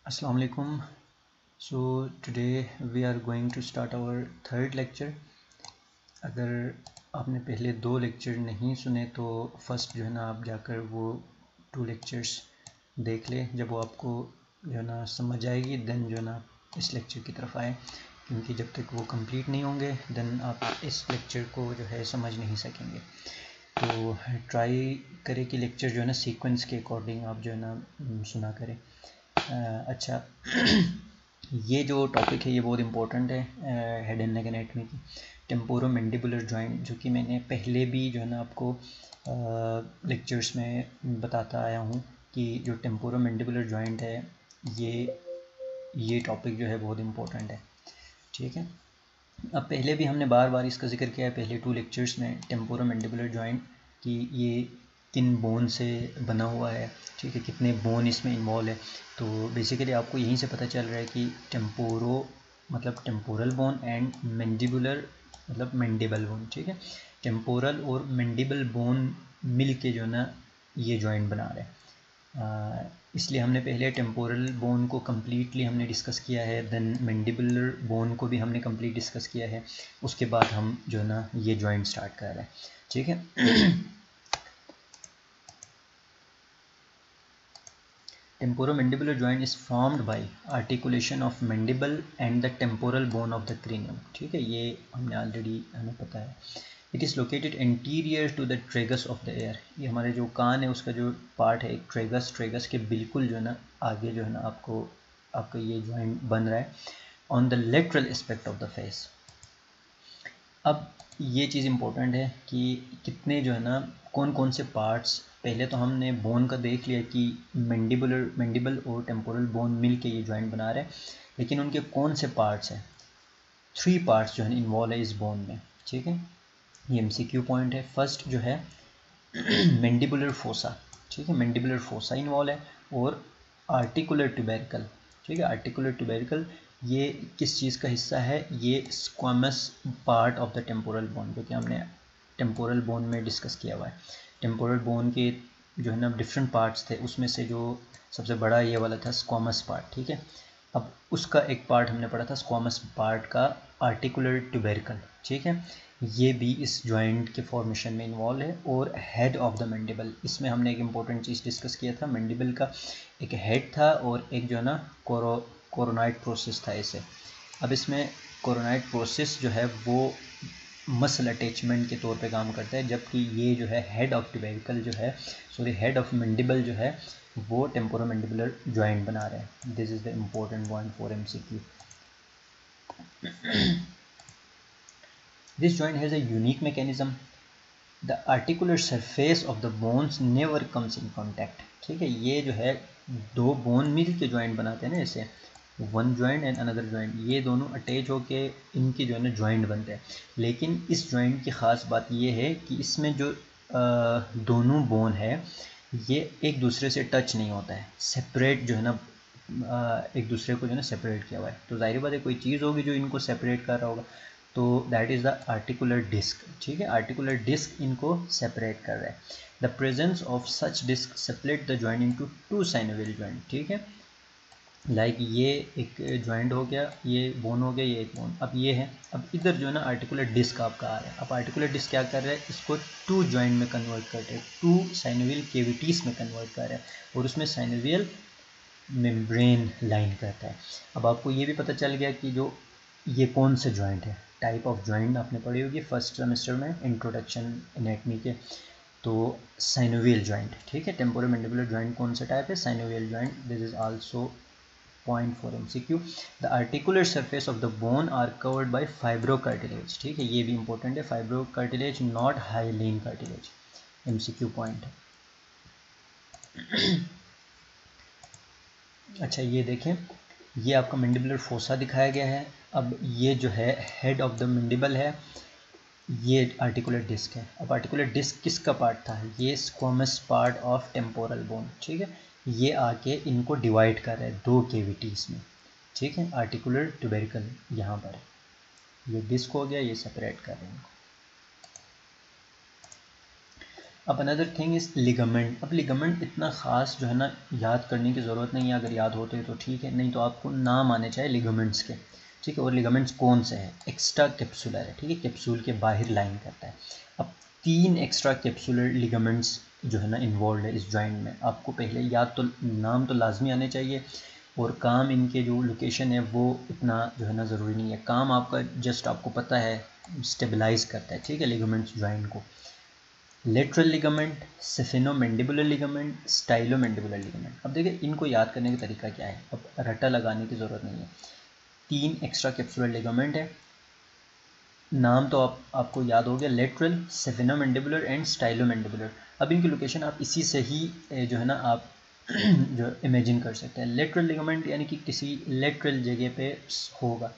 Assalamu alaikum. So today we are going to start our third lecture. अगर आपने पहले दो लेक्चर नहीं सुने तो फर्स्ट जो है ना आप जाकर वो 2 लेक्चर्स देख ले। जब वो आपको जो है ना समझ आएगी देन जो है ना इस लेक्चर की तरफ आए, क्योंकि जब तक वो कंप्लीट नहीं होंगे देन आप इस लेक्चर को जो है समझ नहीं सकेंगे। तो ट्राई करें कि लेक्चर जो है ना सीक्वेंस के अकॉर्डिंग आप जो है ना सुना करें। अच्छा ये जो टॉपिक है ये बहुत इंपॉर्टेंट है हेड एंड नेक एनाटॉमी की, टेम्पोरोमैंडिबुलर जॉइंट, जो कि मैंने पहले भी जो है ना आपको लेक्चर्स में बताता आया हूँ कि जो टेम्पोरोमैंडिबुलर जॉइंट है ये टॉपिक जो है बहुत इंपॉर्टेंट है। ठीक है, अब पहले भी हमने बार बार इसका जिक्र किया है पहले 2 लेक्चर्स में टेम्पोरोमैंडिबुलर जॉइंट कि ये किन बोन से बना हुआ है, ठीक है, कितने बोन इसमें इन्वॉल्व है। तो बेसिकली आपको यहीं से पता चल रहा है कि टेम्पोरो मतलब टेम्पोरल बोन एंड मैंडिबुलर मतलब मैंडिबल बोन, ठीक है। टेम्पोरल और मैंडिबल बोन मिल के जो ना ये जॉइंट बना रहे हैं। इसलिए हमने पहले टेम्पोरल बोन को कम्प्लीटली हमने डिस्कस किया है, देन मैंडिबुलर बोन को भी हमने कम्प्लीट डिस्कस किया है। उसके बाद हम जो है ना ये जॉइंट स्टार्ट कर रहे हैं, ठीक है। Temporomandibular joint is formed by articulation of mandible and the temporal bone of the cranium, ठीक है, ये हमने ऑलरेडी हमें पता है। It is located anterior to the tragus of the ear, ये हमारे जो कान है उसका जो पार्ट है ट्रेगस के बिल्कुल जो है ना आगे जो है ना आपका ये जॉइंट बन रहा है on the lateral aspect of the face. अब ये चीज़ इम्पोर्टेंट है कि कितने जो है ना कौन कौन से पार्ट्स, पहले तो हमने बोन का देख लिया कि मैंडिबल और टेम्पोरल बोन मिल के ये जॉइंट बना रहे हैं, लेकिन उनके कौन से पार्ट्स हैं। 3 पार्ट्स जो है इन्वॉल्व है इस बोन में, ठीक है। ये MCQ पॉइंट है। फर्स्ट जो है मैंडिबुलर फोसा, ठीक है, मैंडिबुलर फोसा इन्वॉल्व है, और आर्टिकुलर ट्यूबेरिकल, ठीक है। आर्टिकुलर ट्यूबेरिकल ये किस चीज़ का हिस्सा है, ये squamous part of the temporal bone, जो कि हमने टेम्पोरल बोन में डिस्कस किया हुआ है। टेम्पोरल बोन के जो है ना डिफरेंट पार्ट्स थे, उसमें से जो सबसे बड़ा ये वाला था स्क्वामस पार्ट, ठीक है। अब उसका एक पार्ट हमने पढ़ा था स्क्वामस पार्ट का आर्टिकुलर ट्यूबेरिकल, ठीक है। ये भी इस जॉइंट के फॉर्मेशन में इन्वॉल्व है। और हेड ऑफ द मैंडिबल, इसमें हमने एक इम्पॉर्टेंट चीज़ डिस्कस किया था, मैंडिबल का एक हेड था और एक जो है ना कोरोनाइड प्रोसेस था इसे। अब इसमें कोरोनाइड प्रोसेस जो है वो मसल अटैचमेंट के तौर पे काम करता है, जबकि ये जो है हेड ऑफ ट्यूबेरिकल जो है हेड ऑफ मैंडिबल जो है वो टेम्पोरोमैंडिबुलर जॉइंट बना रहे हैं। This is the important point for MCQ। This joint has a unique mechanism. The articular surface of the bones never comes in contact, ठीक है। ये जो है दो बोन मिल के जॉइंट बनाते हैं ना, जैसे one joint and another joint, ये दोनों अटैच होके इनकी जो है ना जॉइंट बनते हैं। लेकिन इस जॉइंट की ख़ास बात ये है कि इसमें जो दोनों बोन है ये एक दूसरे से टच नहीं होता है, सेपरेट जो है ना एक दूसरे को जो है ना सेपरेट किया हुआ है। तो जाहिर बात है कोई चीज़ होगी जो इनको सेपरेट कर रहा होगा, तो that is the articular disc, ठीक है। आर्टिकुलर डिस्क इनको सेपरेट कर रहा है। The presence of such disc separate the joint into 2 synovial joint, ठीक है। लाइक ये एक जॉइंट हो गया, ये बोन हो गया, ये एक बोन, अब ये है। अब इधर जो है ना आर्टिकुलर डिस्क आपका आ रहा है। अब आर्टिकुलर डिस्क क्या कर रहा है, इसको 2 जॉइंट में कन्वर्ट कर रहा है, 2 साइनोवियल केविटीज़ में कन्वर्ट कर रहा है, और उसमें साइनोवियल मेम्ब्रेन लाइन करता है। अब आपको ये भी पता चल गया कि जो ये कौन से जॉइंट है, टाइप ऑफ जॉइंट आपने पढ़ी होगी फर्स्ट सेमेस्टर में इंट्रोडक्शन एनाटॉमी के। तो साइनोवियल जॉइंट, ठीक है, टेम्पोरोमैंडिबुलर जॉइंट कौन सा टाइप है, synovial joint. This is also point for MCQ। The articular surface of the bone are covered by fibrocartilage, ठीक है, ये भी इंपॉर्टेंट है, fibrocartilage not hyaline cartilage, MCQ point है। अच्छा ये देखें, ये आपका मैंडिबुलर फोसा दिखाया गया है। अब ये जो है हेड ऑफ द मैंडिबल है, ये आर्टिकुलर डिस्क है। अब आर्टिकुलर डिस्क किसका पार्ट था, ये squamous part of temporal bone, ठीक है। ये आके इनको डिवाइड कर रहा है 2 केविटीज़ में, ठीक है। आर्टिकुलर ट्यूबेरिकल यहाँ पर ये डिस्क हो गया, ये सेपरेट कर रहे हैं इनको। अब अनदर थिंग इज़ लिगामेंट। अब लिगामेंट इतना ख़ास जो है ना याद करने की ज़रूरत नहीं है, अगर याद होते तो ठीक है, नहीं तो आपको नाम आने चाहिए लिगामेंट्स के, ठीक है। और लिगामेंट्स कौन से हैं? एक्स्ट्रा कैप्सुलर है, ठीक है, कैप्सूल के बाहर लाइन करता है। अब 3 एक्स्ट्रा कैप्सुलर लिगामेंट्स जो है ना इन्वॉल्व है इस जॉइंट में। आपको पहले याद तो नाम तो लाजमी आने चाहिए, और काम इनके जो लोकेशन है वो इतना जो है ना ज़रूरी नहीं है। काम आपका जस्ट आपको पता है स्टेबलाइज करता है, ठीक है, लिगामेंट्स जॉइंट को। Lateral ligament, sphenomandibular ligament, stylomandibular ligament. अब देखिए इनको याद करने का तरीका क्या है, अब रट्टा लगाने की ज़रूरत नहीं है। 3 एक्स्ट्रा कैप्सुलर लिगामेंट है, नाम तो आपको याद हो गया, लेटरल, सेफिनोमैंडिबुलर एंड स्टाइलोमैंडिबुलर। अब इनकी लोकेशन आप इसी से ही जो है ना आप जो इमेजिन कर सकते हैं। लेटरल लिगामेंट यानी कि किसी लेटरल जगह पे होगा,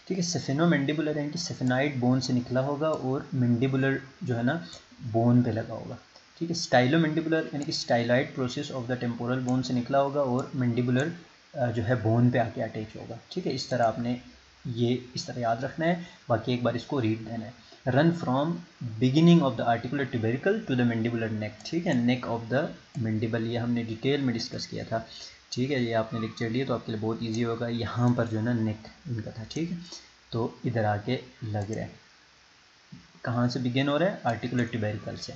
ठीक है। सेफिनोमैंडिबुलर यानी कि सेफिनाइड बोन से निकला होगा और मैंडिबुलर जो है ना बोन पे लगा होगा, ठीक है। स्टाइलोमैंडिबुलर यानी कि styloid process of the temporal bone से निकला होगा और मैंडिबुलर जो है बोन पे आके अटैच होगा, ठीक है। इस तरह आपने ये इस तरह याद रखना है, बाकी एक बार इसको रीड देना है। Run from beginning of the articular tubercle to the mandibular neck, ठीक है, नेक ऑफ द मैंडिबल, ये हमने डिटेल में डिस्कस किया था, ठीक है। ये आपने लेक्चर लिए तो आपके लिए बहुत इजी होगा। यहाँ पर जो है ना नेक इनका था, ठीक है, तो इधर आके लग रहा है। कहाँ से बिगिन हो रहा है? आर्टिकुलर ट्यूबेरिकल से।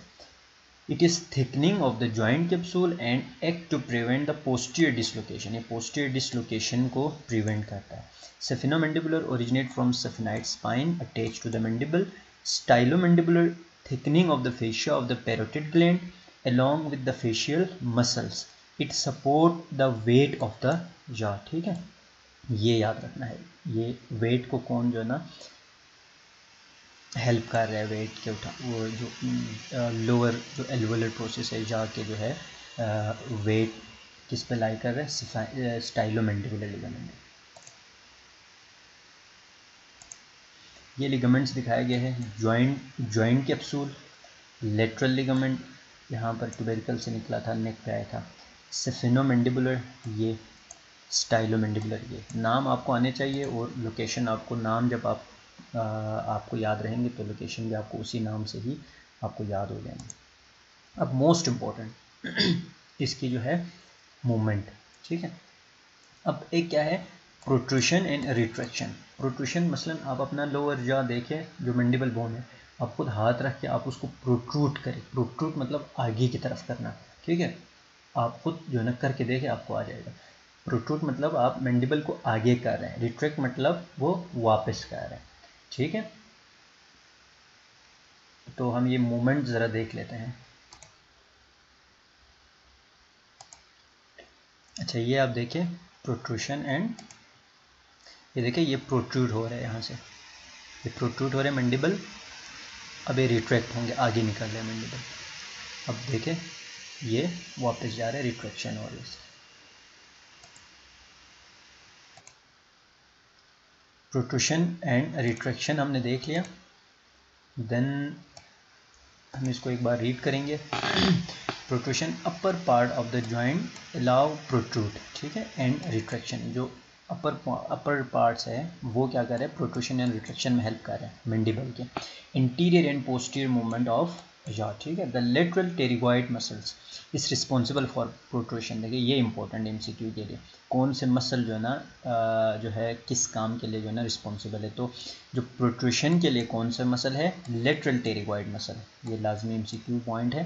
It is thickening of the joint capsule and act to prevent the posterior dislocation, ये पोस्टीरियर डिसलोकेशन को प्रिवेंट करता है। Sphenomandibular originate from sphenoid spine attach to the mandible. Stylomandibular thickening of the fascia of the parotid gland along with the facial muscles. It support the weight of the jaw, ठीक है, ये याद रखना है। ये wait को कौन जो है ना हेल्प कर रहा है, वेट के उठा, वो जो लोअर जो एल्वुलर प्रोसेस है जा के जो है वेट किस पे लाई कर रहा है? Stylomandibular ligament. ये लिगामेंट्स दिखाए गए हैं। जॉइंट कैप्सूल, लेटरल लिगामेंट यहाँ पर ट्यूबेरिकल से निकला था, नेक पे आया था। सेफिनोमैंडिबुलर, ये स्टाइलोमैंडिबुलर, ये नाम आपको आने चाहिए, और लोकेशन आपको नाम जब आपको याद रहेंगे तो लोकेशन भी आपको उसी नाम से ही आपको याद हो जाएंगे। अब मोस्ट इम्पोर्टेंट इसकी जो है मूवमेंट, ठीक है। अब एक क्या है? Protrusion and retraction. प्रोट्रूशन मसलन आप अपना लोअर जॉ देखें, जो मैंडिबल बोन है, आप खुद हाथ रख के आप उसको प्रोट्रूट करें। प्रोट्रूट मतलब आगे की तरफ करना, ठीक है। आप खुद जो है ना करके देखें, आपको आ जाएगा। प्रोट्रूट मतलब आप मैंडिबल को आगे कर रहे हैं, रिट्रैक्ट मतलब वो वापस कर रहे हैं, ठीक है। तो हम ये मूवमेंट ज़रा देख लेते हैं। अच्छा, ये आप देखें प्रोट्रूशन एंड, ये देखिए ये प्रोट्रूड हो रहा है, यहाँ से ये प्रोट्रूड हो रहा है मैंडिबल। अब ये रिट्रैक्ट होंगे, आगे निकल रहे हैं मैंडिबल। अब देखें ये वापस जा रहे हैं, रिट्रैक्शन हो रही है। प्रोट्रूशन एंड रिट्रैक्शन हमने देख लिया। देन हम इसको एक बार रीड करेंगे। Protrusion, upper part of the joint allow protrude, ठीक है, एंड रिट्रैक्शन, जो अपर पार्ट्स है वो क्या कर रहे हैं? प्रोट्रूशन एंड रिट्रैक्शन में हेल्प कर रहे हैं मैंडिबल के। Interior and posterior movement of jaw, ठीक है। The lateral pterygoid muscles is responsible for protrusion. देखिए ये इंपॉर्टेंट MCQ के लिए, कौन से मसल जो है ना जो है किस काम के लिए जो है ना रिस्पॉन्सिबल है। तो जो प्रोट्रूशन के लिए कौन सा मसल है? लेटरल टेरिगॉइड मसल, ये लाजमी MCQ पॉइंट है।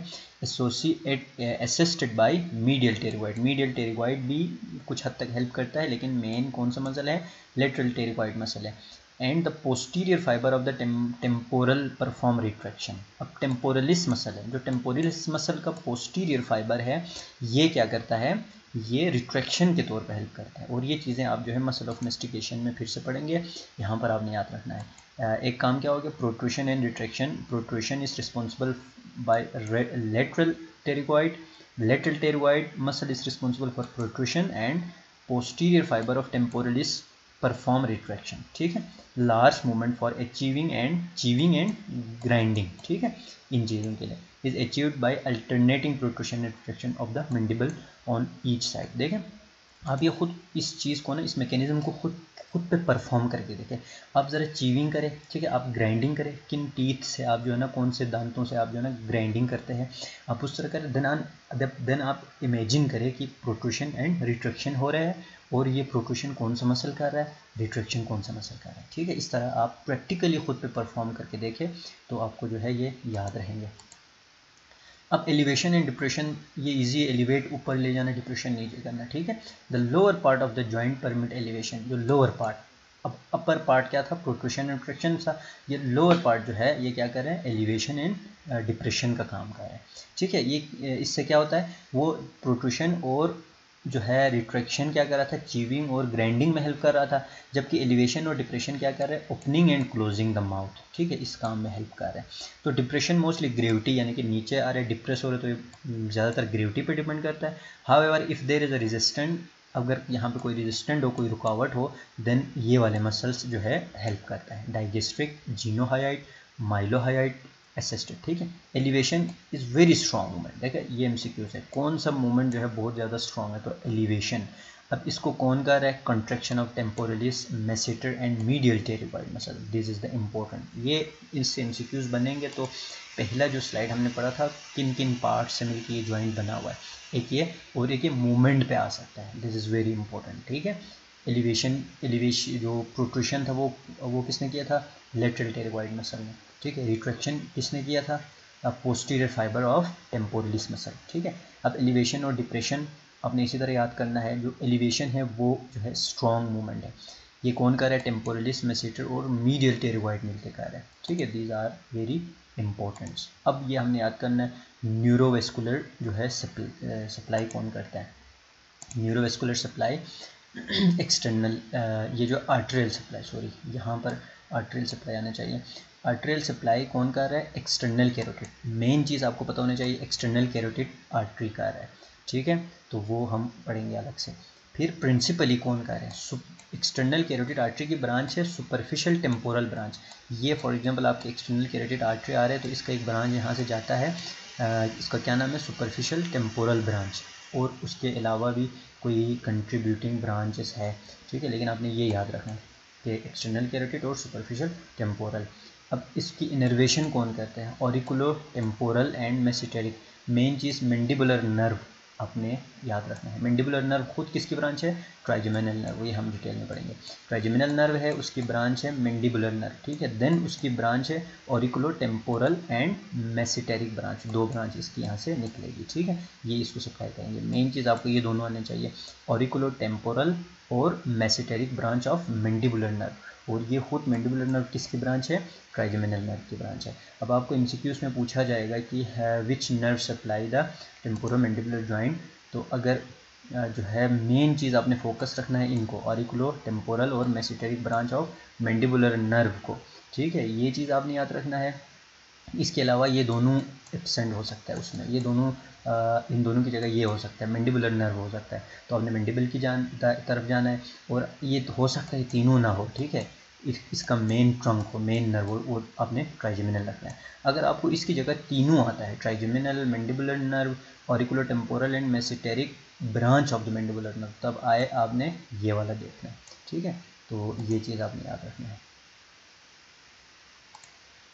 Assisted by medial pterygoid, medial pterygoid भी कुछ हद तक हेल्प करता है, लेकिन मेन कौन सा मसल है? लेटरल टेरिगॉइड मसल है। And the posterior fibre of the temporal perform retraction. अब टेम्पोरलिस मसल है, जो टेम्पोरलिस मसल का पोस्टीरियर फाइबर है, ये क्या करता है? ये रिट्रैक्शन के तौर पर हेल्प करता है। और ये चीज़ें आप जो है मसल ऑफ मेस्टिकेशन में फिर से पढ़ेंगे, यहाँ पर आपने याद रखना है। एक काम क्या हो गया? Protrusion and retraction. Protrusion is responsible by lateral pterygoid, lateral pterygoid muscle is responsible for protrusion, and posterior fibre of temporalis perform retraction, ठीक है। Large movement for achieving and grinding, ठीक है, इन चीज़ों के लिए is achieved by alternating protrusion and retraction of the mandible on each side. देखें आप ये खुद इस चीज़ को ना, इस मैकेनिज्म को खुद खुद पे परफॉर्म करके देखें। आप ज़रा चीविंग करें, ठीक है, आप ग्राइंडिंग करें, किन टीथ से आप जो है ना, कौन से दांतों से आप जो है ना ग्राइंडिंग करते हैं, आप उस तरह करें। देन आप इमेजिन करें कि प्रोट्रूशन एंड रिट्रैक्शन हो रहा है, और ये प्रोट्रूशन कौन सा मसल कर रहा है, रिट्रैक्शन कौन सा मसल कर रहा है, ठीक है। इस तरह आप प्रैक्टिकली खुद पे परफॉर्म करके देखें तो आपको जो है ये याद रहेंगे। अब एलिवेशन एंड डिप्रेशन, ये इजी, एलिवेट ऊपर ले जाना, डिप्रेशन नीचे करना, ठीक है। The lower part of the joint permit elevation, जो लोअर पार्ट, अब अपर पार्ट क्या था, प्रोट्रूशन एंड रिट्रैक्शन था, ये लोअर पार्ट जो है ये क्या कर रहे हैं, एलिवेशन एंड डिप्रेशन का काम कर रहा है, ठीक है। ये इससे क्या होता है, वो प्रोट्रूशन और जो है रिट्रैक्शन क्या कर रहा था, चीविंग और ग्राइंडिंग में हेल्प कर रहा था, जबकि एलिवेशन और डिप्रेशन क्या कर रहे हैं, opening and closing the mouth, ठीक है, इस काम में हेल्प कर रहे हैं। तो डिप्रेशन मोस्टली ग्रेविटी यानी कि नीचे आ रहे, डिप्रेस हो रहे, तो ये ज़्यादातर ग्रेविटी पे डिपेंड करता है। However if there is a resistant, अगर यहाँ पे कोई रेजिस्टेंट हो, कोई रुकावट हो, देन ये वाले मसल्स जो है हेल्प करता है, डाइगेस्ट्रिक, जीनोहाइट, माइलोहाइट, एसिस्टेड, ठीक है। Elevation is very strong movement, देखिए ये एमसीक्यूज है, कौन सा मूवमेंट जो है बहुत ज़्यादा स्ट्रॉन्ग है, तो एलिवेशन। अब इसको कौन कर रहा है, contraction of temporalis, masseter and medial pterygoid muscle, this is the important. ये इससे एमसीक्यूज बनेंगे। तो पहला जो स्लाइड हमने पढ़ा था, किन किन पार्ट से मिलकर ये जॉइंट बना हुआ है, एक ये और एक ये मूवमेंट पे आ सकता है, दिस इज़ वेरी इंपॉर्टेंट, ठीक है। एलिवेशन जो प्रोट्रूशन था वो किसने किया था, लेटरल टेरिबॉइड मसल ने, ठीक है। रिट्रैक्शन किसने किया था, posterior fibre of temporalis muscle, ठीक है। अब एलिवेशन और डिप्रेशन आपने इसी तरह याद करना है। जो एलिवेशन है वो जो है स्ट्रॉन्ग मूवमेंट है, ये कौन कर रहा है, टेम्पोरलिस, मेसेटर और मीडियल टेरिबॉइड मिलकर कर रहा है, ठीक है। These are very important. अब ये हमने याद करना है, न्यूरोवेस्कुलर जो है सप्लाई कौन करता है, न्यूरोवेस्कुलर सप्लाई एक्सटर्नल, ये जो आर्टरियल सप्लाई, सॉरी यहाँ पर आर्टरियल सप्लाई आना चाहिए, आर्टरियल सप्लाई कौन कर रहा है, एक्सटर्नल कैरोटिड, मेन चीज़ आपको पता होनी चाहिए, एक्सटर्नल कैरोटिड आर्टरी कर रहा है, ठीक है, तो वो हम पढ़ेंगे अलग से। फिर प्रिंसिपली कौन कर रहे हैं, एक्सटर्नल कैरोटिड आर्टरी की ब्रांच है सुपरफिशियल टेम्पोरल ब्रांच, ये फॉर एग्जांपल आपके एक्सटर्नल कैरोटिड आर्टरी आ रहे हैं तो इसका एक ब्रांच यहाँ से जाता है, इसका क्या नाम है, सुपरफिशियल टेम्पोरल ब्रांच, और उसके अलावा भी कोई कंट्रीब्यूटिंग ब्रांचेस है, ठीक है, लेकिन आपने ये याद रखना है कि एक्सटर्नल कैरोटिड और सुपरफिशियल टेम्पोरल। अब इसकी इनर्वेशन कौन करते हैं, auriculotemporal and masseteric, main चीज़ मैंडिबुलर नर्व आपने याद रखना है। मैंडिबुलर नर्व खुद किसकी ब्रांच है, ट्राइजेमिनल नर्व, ये हम डिटेल में पढ़ेंगे। ट्राइजेमिनल नर्व है, उसकी ब्रांच है मैंडिबुलर नर्व, ठीक है। देन उसकी ब्रांच है auriculo temporal and masseteric branch, दो ब्रांच इसकी यहाँ से निकलेगी, ठीक है, ये इसको सप्लाई करेंगे। मेन चीज़ आपको ये दोनों आने चाहिए, ऑरिकुलो टेम्पोरल और मेसिटेरिक ब्रांच ऑफ मैंडिबुलर नर्व, और ये खुद मैंडिबुलर नर्व किसकी ब्रांच है, ट्राइजेमिनल नर्व की ब्रांच है। अब आपको एमसीक्यूज में पूछा जाएगा कि which nerve supply the temporomandibular joint, तो अगर जो है मेन चीज़ आपने फोकस रखना है इनको, ऑरिकुलो टेम्पोरल और मेसिटेरिक ब्रांच ऑफ मैंडिबुलर नर्व को, ठीक है, ये चीज़ आपने याद रखना है। इसके अलावा ये दोनों एब्सेंट हो सकता है उसमें, ये दोनों इन दोनों की जगह ये हो सकता है, मैंडिबुलर नर्व हो सकता है, तो आपने मैंडिबल की तरफ जाना है, और ये तो हो सकता है तीनों ना हो, ठीक है, इसका मेन ट्रंक हो, मेन नर्व हो, वो आपने ट्राइजेमिनल रखना है। अगर आपको इसकी जगह तीनों आता है, trigeminal, mandibular nerve, auriculotemporal and masseteric branch of the mandibular nerve, तब आए आपने ये वाला देखना है, ठीक है, तो ये चीज़ आपने याद रखना है।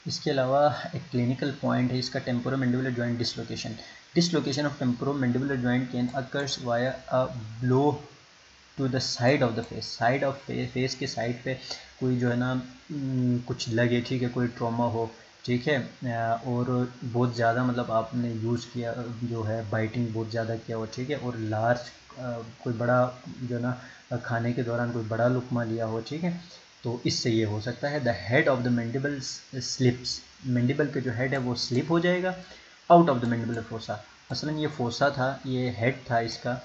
इसके अलावा एक क्लिनिकल पॉइंट है इसका, temporomandibular joint dislocation, dislocation of temporomandibular joint can occurs via a blow to the side of the face, side of face के साइड पे कोई जो है ना कुछ लगे, ठीक है, कोई ट्रॉमा हो, ठीक है, और बहुत ज़्यादा मतलब आपने यूज़ किया जो है बाइटिंग बहुत ज़्यादा किया हो, ठीक है, और लार्ज कोई बड़ा जो है ना खाने के दौरान कोई बड़ा लुकमा लिया हो, ठीक है, तो इससे ये हो सकता है। The head of the mandible slips, mandible के जो हेड है वो स्लिप हो जाएगा out of the mandibular fossa, मसलन ये फोसा था, ये हेड था इसका,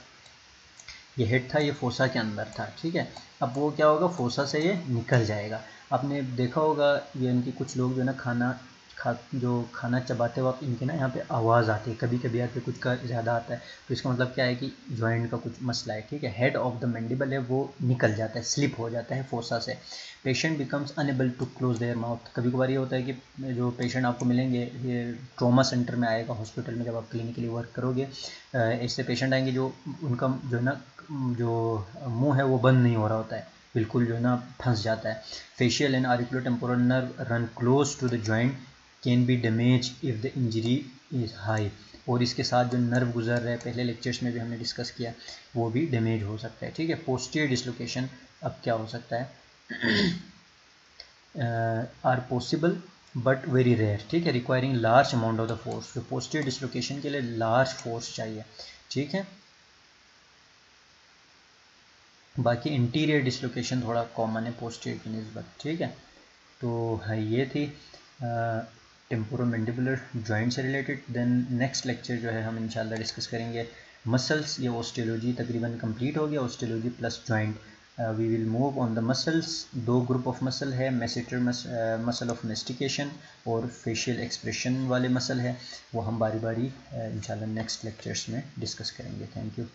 ये हेड था, ये फोसा के अंदर था, ठीक है, अब वो क्या होगा, फोसा से ये निकल जाएगा। आपने देखा होगा ये इनकी कुछ लोग जो है ना जो खाना चबाते वक्त इनके ना यहाँ पे आवाज़ आती है, कभी कभी आती है, कुछ का ज़्यादा आता है, तो इसका मतलब क्या है कि जॉइंट का कुछ मसला है, ठीक है। हेड ऑफ द मैंडिबल है वो निकल जाता है, स्लिप हो जाता है फोसा से। Patient becomes unable to close their mouth, कभी कभार ये होता है कि जो पेशेंट आपको मिलेंगे ये ट्रॉमा सेंटर में आएगा, हॉस्पिटल में जब आप क्लिनिकली वर्क करोगे, ऐसे पेशेंट आएंगे जो उनका जो है ना जो मुंह है वो बंद नहीं हो रहा होता है, बिल्कुल जो है ना फंस जाता है। Facial and auriculotemporal nerve run close to the joint can be damage if the injury is high. और इसके साथ जो नर्व गुजर रहा है, पहले लेक्चर्स में भी हमने डिस्कस किया, वो भी डैमेज हो सकता है। ठीक है, पोस्टीरियर डिसलोकेशन अब क्या हो सकता है, are possible but very rare. ठीक है, requiring large amount of the force. तो पोस्टीरियर डिसलोकेशन के लिए लार्ज फोर्स चाहिए। ठीक है, बाकी इंटीरियर डिसलोकेशन थोड़ा कॉमन है पोस्टीरियर की निस्बत। ठीक है, तो है ये थी टेम्पोरोमैंडिबुलर जॉइंट से रिलेटेड। देन नेक्स्ट लेक्चर जो है हम इंशाल्लाह डिस्कस करेंगे मसल्स। ये ऑस्टियोलॉजी तकरीबन कंप्लीट हो गया, osteology plus joint. We will move on the muscles. दो ग्रुप ऑफ मसल है, मेसेटर मसल ऑफ मेस्टिकेशन और फेशियल एक्सप्रेशन वाले मसल है, वो हम बारी बारी इंशाल्लाह नेक्स्ट लेक्चर्स में डिस्कस करेंगे। Thank you.